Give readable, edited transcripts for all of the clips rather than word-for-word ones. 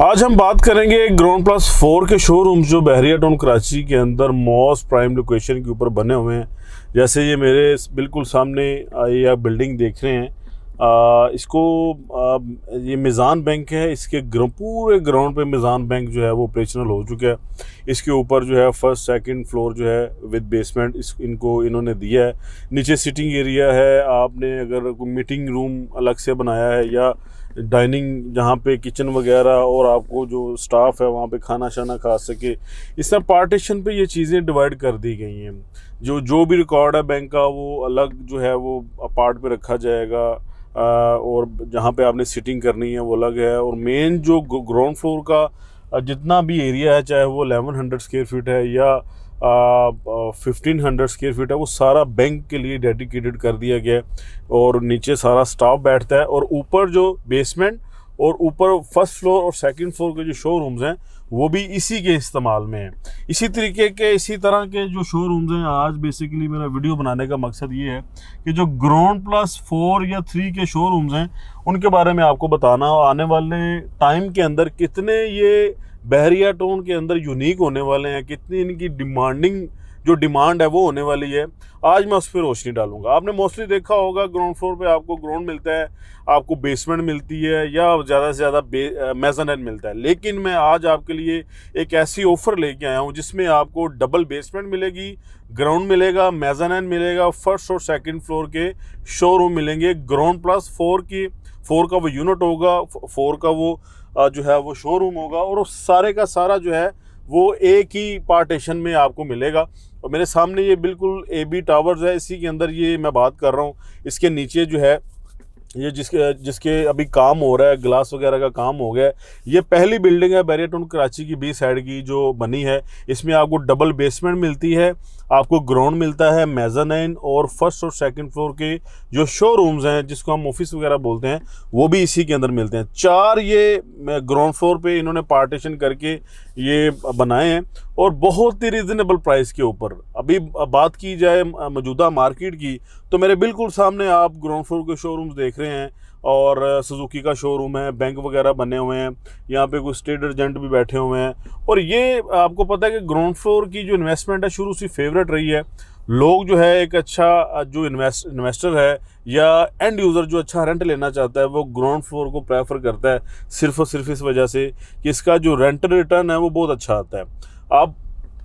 आज हम बात करेंगे ग्राउंड+4 के शोरूम जो बहरिया टाउन कराची के अंदर मोस्ट प्राइम लोकेशन के ऊपर बने हुए हैं। जैसे ये मेरे बिल्कुल सामने ये आप बिल्डिंग देख रहे हैं, ये मिज़ान बैंक है। इसके पूरे ग्राउंड पे मिज़ान बैंक जो है वो ऑपरेशनल हो चुका है। इसके ऊपर जो है फर्स्ट सेकंड फ्लोर जो है विद बेसमेंट इनको इन्होंने दिया है। नीचे सिटिंग एरिया है। आपने अगर कोई मीटिंग रूम अलग से बनाया है या डाइनिंग जहाँ पे किचन वगैरह और आपको जो स्टाफ है वहाँ पे खाना शाना खा सके, इस तरह पार्टीशन पे ये चीज़ें डिवाइड कर दी गई हैं। जो भी रिकॉर्ड है बैंक का वो अलग जो है वो अपार्ट पे रखा जाएगा, और जहाँ पे आपने सिटिंग करनी है वो अलग है। और मेन जो ग्राउंड फ्लोर का जितना भी एरिया है, चाहे वो 1100 स्क्वायर फीट है या 1500 स्क्वायर फीट है, वो सारा बैंक के लिए डेडिकेटेड कर दिया गया है। और नीचे सारा स्टाफ बैठता है और ऊपर जो बेसमेंट और ऊपर फर्स्ट फ्लोर और सेकंड फ्लोर के जो शोरूम्स हैं वो भी इसी के इस्तेमाल में हैं। इसी तरह के जो शोरूम्स हैं, आज बेसिकली मेरा वीडियो बनाने का मकसद ये है कि जो ग्राउंड+4 या 3 के शोरूम्स हैं उनके बारे में आपको बताना, और आने वाले टाइम के अंदर कितने ये बहरिया टाउन के अंदर यूनिक होने वाले हैं, कितनी इनकी डिमांड है वो होने वाली है। आज मैं उस पर रोशनी डालूंगा। आपने मोस्टली देखा होगा ग्राउंड फ्लोर पे आपको ग्राउंड मिलता है, आपको बेसमेंट मिलती है या ज़्यादा से ज़्यादा मेज़ानाइन मिलता है। लेकिन मैं आज आपके लिए एक ऐसी ऑफ़र लेके आया हूँ जिसमें आपको डबल बेसमेंट मिलेगी, ग्राउंड मिलेगा, मेज़ानाइन मिलेगा, फर्स्ट और सेकंड फ्लोर के शोरूम मिलेंगे। ग्राउंड+4 का वो यूनिट होगा, 4 का वो जो है वो शोरूम होगा, और उस सारे का सारा जो है वो एक ही पार्टीशन में आपको मिलेगा। और मेरे सामने ये बिल्कुल AB टावर्स है, इसी के अंदर ये मैं बात कर रहा हूँ। इसके नीचे जो है ये जिसके अभी काम हो रहा है, ग्लास वगैरह का काम हो गया है। ये पहली बिल्डिंग है बहरिया टाउन कराची की बी साइड की जो बनी है। इसमें आपको डबल बेसमेंट मिलती है, आपको ग्राउंड मिलता है, मेज़ानाइन, और फर्स्ट और सेकंड फ्लोर के जो शोरूम्स हैं जिसको हम ऑफिस वगैरह बोलते हैं वो भी इसी के अंदर मिलते हैं। 4 ये ग्राउंड फ्लोर पे इन्होंने पार्टीशन करके ये बनाए हैं और बहुत ही रिजनेबल प्राइस के ऊपर। अभी बात की जाए मौजूदा मार्केट की तो मेरे बिल्कुल सामने आप ग्राउंड फ्लोर के शोरूम्स देख रहे हैं, और सुजुकी का शोरूम है, बैंक वगैरह बने हुए हैं, यहाँ पे कुछ स्टेट एजेंट भी बैठे हुए हैं। और ये आपको पता है कि ग्राउंड फ्लोर की जो इन्वेस्टमेंट है शुरू से फेवरेट रही है। लोग जो है एक अच्छा जो इन्वेस्टर है या एंड यूज़र जो अच्छा रेंट लेना चाहता है वो ग्राउंड फ्लोर को प्रेफर करता है, सिर्फ और सिर्फ इस वजह से कि इसका जो रेंटल रिटर्न है वो बहुत अच्छा आता है। आप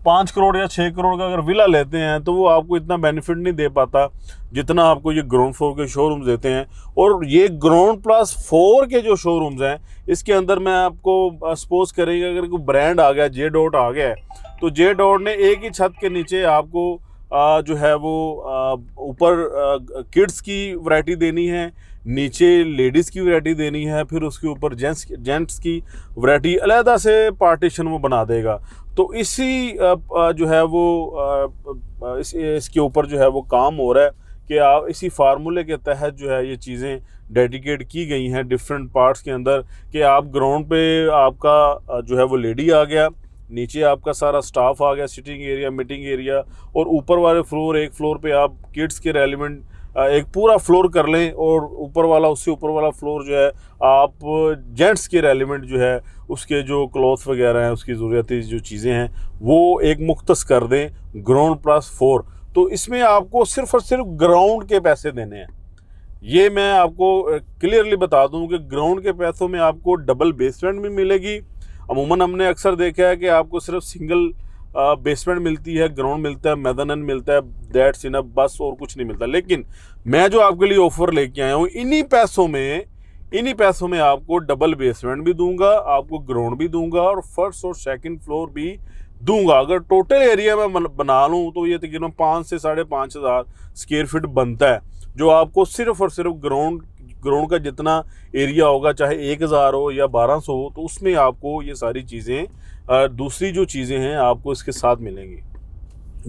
5 करोड़ या 6 करोड़ का अगर विला लेते हैं तो वो आपको इतना बेनिफिट नहीं दे पाता जितना आपको ये ग्राउंड फ्लोर के शोरूम्स देते हैं। और ये ग्राउंड+4 के जो शोरूम्स हैं इसके अंदर मैं आपको सपोज करेंगे अगर कोई ब्रांड आ गया, जे डॉट आ गया है, तो जे डॉट ने एक ही छत के नीचे आपको जो है वो ऊपर किड्स की वैरायटी देनी है, नीचे लेडीज़ की वैरायटी देनी है, फिर उसके ऊपर जेंट्स की वैरायटी अलहदा से पार्टीशन वो बना देगा। तो इसी जो है वो इसके ऊपर जो है वो काम हो रहा है कि आप इसी फार्मूले के तहत जो है ये चीज़ें डेडिकेट की गई हैं डिफरेंट पार्ट्स के अंदर कि आप ग्राउंड पे आपका जो है वो लेडी आ गया, नीचे आपका सारा स्टाफ आ गया, सिटिंग एरिया, मीटिंग एरिया, और ऊपर वाले फ्लोर एक फ्लोर पे आप किड्स के रेलिवेंट एक पूरा फ्लोर कर लें, और ऊपर वाला उससे ऊपर वाला फ्लोर जो है आप जेंट्स के रेलिवेंट जो है उसके जो क्लॉथ वगैरह हैं, उसकी ज़रूरती जो चीज़ें हैं वो एक मुख्तस कर दें ग्राउंड+4। तो इसमें आपको सिर्फ और सिर्फ ग्राउंड के पैसे देने हैं। ये मैं आपको क्लियरली बता दूं कि ग्राउंड के पैसों में आपको डबल बेसमेंट भी मिलेगी। अमूमन हमने अक्सर देखा है कि आपको सिर्फ सिंगल बेसमेंट मिलती है, ग्राउंड मिलता है, मेज़ानाइन मिलता है, दैट्स इनफ, बस और कुछ नहीं मिलता। लेकिन मैं जो आपके लिए ऑफ़र लेके आया हूँ इन्हीं पैसों में आपको डबल बेसमेंट भी दूंगा, आपको ग्राउंड भी दूंगा, और फर्स्ट और सेकंड फ्लोर भी दूंगा। अगर टोटल एरिया में बना लूँ तो ये तकरीबन 5 से 5,500 स्क्वायर फीट बनता है, जो आपको सिर्फ और सिर्फ ग्राउंड का जितना एरिया होगा, चाहे 1000 हो या 1200 हो, तो उसमें आपको ये सारी चीज़ें दूसरी जो चीज़ें हैं आपको इसके साथ मिलेंगी।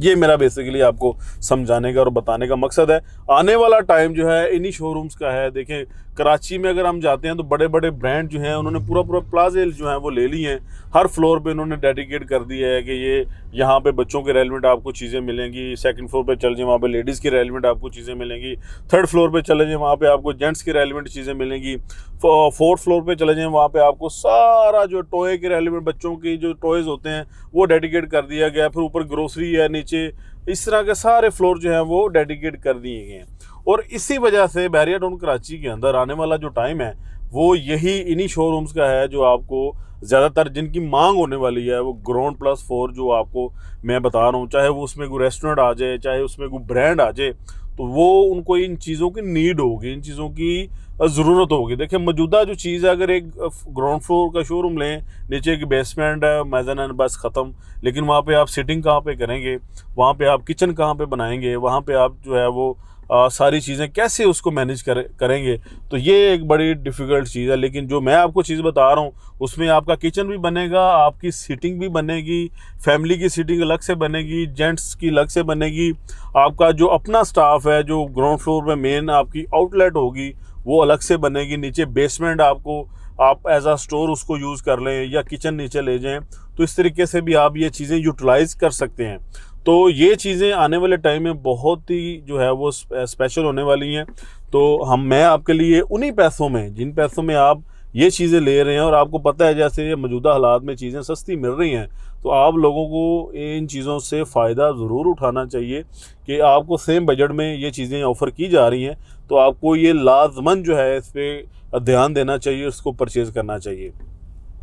ये मेरा बेसिकली आपको समझाने का और बताने का मकसद है। आने वाला टाइम जो है इन्हीं शोरूम्स का है। देखें कराची में अगर हम जाते हैं तो बड़े बड़े ब्रांड जो हैं उन्होंने पूरा पूरा प्लाजे जो हैं वो ले लिए हैं। हर फ्लोर पे उन्होंने डेडिकेट कर दिया है कि ये यहाँ पे बच्चों के रेलिवेंट आपको चीज़ें मिलेंगी, सेकंड फ्लोर पे चले जाए वहाँ पे लेडीज़ की रेलिवेंट आपको चीज़ें मिलेंगी, थर्ड फ्लोर पे चले जाए वहाँ पे आपको जेंट्स की रेलिवेंट चीज़ें मिलेंगी, फोर्थ फ्लोर पे चले जाएँ वहाँ पे आपको सारा जो टॉय के रेलिवेंट बच्चों की जो टॉयज़ होते हैं वो डेडिकेट कर दिया गया। फिर ऊपर ग्रोसरी है, नीचे इस तरह के सारे फ्लोर जो हैं वो डेडिकेट कर दिए गए हैं। और इसी वजह से बहरिया टाउन कराची के अंदर आने वाला जो टाइम है वो यही इन्हीं शोरूम्स का है जो आपको ज़्यादातर जिनकी मांग होने वाली है वो ग्राउंड प्लस 4 जो आपको मैं बता रहा हूँ, चाहे वो उसमें कोई रेस्टोरेंट आ जाए, चाहे उसमें कोई ब्रांड आ जाए, तो वो उनको इन चीज़ों की नीड होगी, इन चीज़ों की ज़रूरत होगी। देखिए मौजूदा जो चीज़ है, अगर एक ग्राउंड फ्लोर का शोरूम लें, नीचे एक बेसमेंट है, मेज़ानाइन, बस ख़त्म। लेकिन वहाँ पे आप सिटिंग कहाँ पे करेंगे, वहाँ पे आप किचन कहाँ पे बनाएंगे, वहाँ पे आप जो है वो सारी चीज़ें कैसे उसको मैनेज करेंगे, तो ये एक बड़ी डिफ़िकल्ट चीज़ है। लेकिन जो मैं आपको चीज़ बता रहा हूँ उसमें आपका किचन भी बनेगा, आपकी सीटिंग भी बनेगी, फैमिली की सीटिंग अलग से बनेगी, जेंट्स की अलग से बनेगी, आपका जो अपना स्टाफ है जो ग्राउंड फ्लोर में मेन आपकी आउटलेट होगी वो अलग से बनेगी, नीचे बेसमेंट आपको आप एज आ स्टोर उसको यूज़ कर लें या किचन नीचे ले जाएं, तो इस तरीके से भी आप ये चीज़ें यूटिलाइज़ कर सकते हैं। तो ये चीज़ें आने वाले टाइम में बहुत ही जो है वो स्पेशल होने वाली हैं। तो मैं आपके लिए उन्हीं पैसों में, जिन पैसों में आप ये चीज़ें ले रहे हैं और आपको पता है जैसे ये मौजूदा हालात में चीज़ें सस्ती मिल रही हैं, तो आप लोगों को इन चीज़ों से फ़ायदा ज़रूर उठाना चाहिए कि आपको सेम बजट में ये चीज़ें ऑफ़र की जा रही हैं, तो आपको ये लाजमन जो है इस पर ध्यान देना चाहिए, उसको परचेज़ करना चाहिए।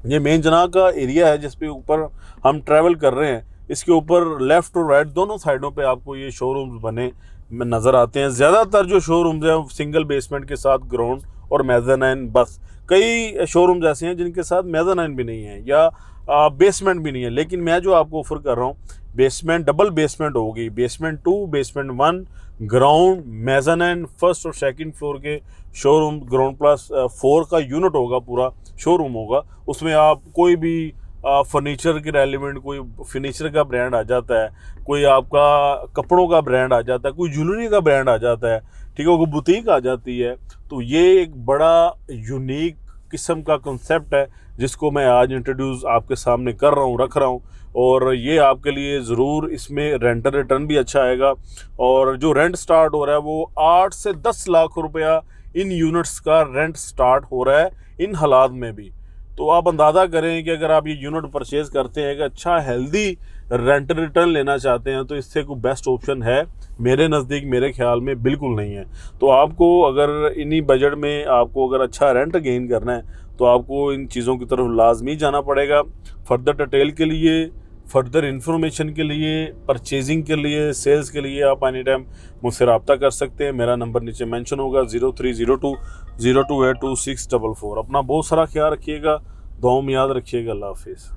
ये मेन जनाह का एरिया है जिस पे ऊपर हम ट्रैवल कर रहे हैं, इसके ऊपर लेफ़्ट और राइट दोनों साइडों पे आपको ये शोरूम्स बने नज़र आते हैं। ज़्यादातर जो शोरूम्स हैं सिंगल बेसमेंट के साथ ग्राउंड और मेज़ानाइन, बस कई शोरूम्स ऐसे हैं जिनके साथ मेज़ानाइन भी नहीं है या बेसमेंट भी नहीं है। लेकिन मैं जो आपको ऑफ़र कर रहा हूँ बेसमेंट, डबल बेसमेंट होगी, basement 2, basement 1, ground, mezzanine, first और सेकंड फ्लोर के शोरूम, ग्राउंड प्लस 4 का यूनिट होगा, पूरा शोरूम होगा। उसमें आप कोई भी फर्नीचर के रेलिवेंट, कोई फर्नीचर का ब्रांड आ जाता है, कोई आपका कपड़ों का ब्रांड आ जाता है, कोई ज्वेलरी का ब्रांड आ जाता है, ठीक है, कोई बुटीक आ जाती है। तो ये एक बड़ा यूनिक किस्म का कॉन्सेप्ट है जिसको मैं आज इंट्रोड्यूस आपके सामने कर रहा हूँ, रख रहा हूँ। और ये आपके लिए ज़रूर, इसमें रेंटल रिटर्न भी अच्छा आएगा। और जो रेंट स्टार्ट हो रहा है वो 8 से 10 लाख रुपया इन यूनिट्स का रेंट स्टार्ट हो रहा है इन हालात में भी। तो आप अंदाज़ा करें कि अगर आप ये यूनिट परचेज़ करते हैं, एक अच्छा हेल्दी रेंट रिटर्न लेना चाहते हैं, तो इससे कोई बेस्ट ऑप्शन है मेरे नज़दीक, मेरे ख्याल में बिल्कुल नहीं है। तो आपको अगर इन्हीं बजट में आपको अगर अच्छा रेंट गेन करना है तो आपको इन चीज़ों की तरफ लाजमी जाना पड़ेगा। फर्दर डिटेल के लिए, फर्दर इंफॉर्मेशन के लिए, परचेजिंग के लिए, सेल्स के लिए आप एनी टाइम मुझसे रब्ता कर सकते हैं। मेरा नंबर नीचे मेंशन होगा 0302 0282644। अपना बहुत सारा ख्याल रखिएगा, दुआओं में याद रखिएगा। अल्लाह हाफिज़।